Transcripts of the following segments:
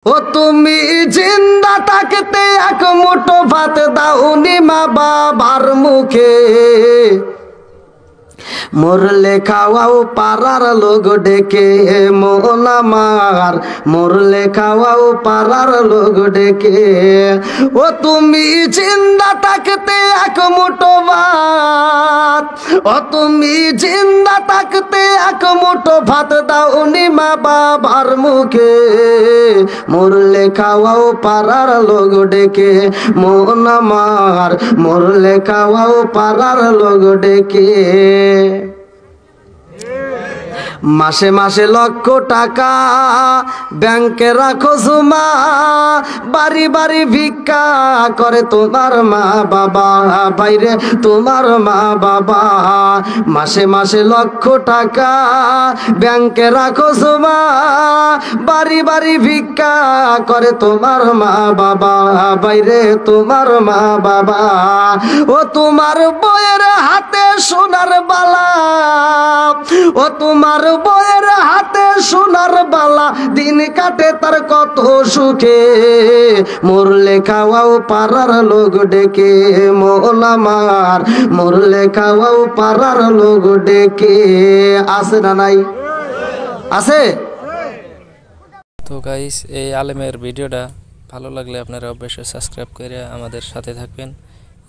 ও তুমি জিন্দা থাকতে এক মুঠো ভাত দাওনি মা বাবার মুখে, মরলে খাওয়াও পাড়ার লোক ডেকে মন আমার, মরলে খাওয়াও পাড়ার লোক ডেকে। ও তুমি জিন্দা থাকতে এক মুঠো ভাত, ও তুমি জিন্দা থাকতে এক মুঠো ভাত দাওনি মা বাবার মুখে, মরলে খাওয়াও পাড়ার লোক ডেকে মন আমার, মরলে খাওয়াও পাড়ার লোক ডেকে। মাসে মাসে লক্ষ টাকা ব্যাংকে রাখো জমা, বাড়ি বাড়ি ভিক্ষা করে তোমার মা বাবা, বাইরে তোমার মা বাবা। মাসে মাসে লক্ষ টাকা ব্যাংকে রাখো জমা, বাড়ি বাড়ি ভিক্ষা করে তোমার মা বাবা, বাইরে তোমার মা বাবা। ও তোমার বউয়ের হাতে সোনার বালা, ও তোমার বউয়ের হাতে সোনার বালা, দিন কাটে তার কত সুখে, মরলে খাওয়াও পাড়ার লোক ডেকে মন আমার, মরলে খাওয়াও পাড়ার লোক ডেকে। আছে না নাই? আছে। তো গাইস, এই আলেমের ভিডিওটা ভালো লাগলে আপনারা অবশ্যই সাবস্ক্রাইব করে আমাদের সাথে থাকবেন।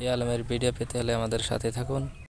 এই আলেমের ভিডিও পেতে হলে আমাদের সাথে থাকুন।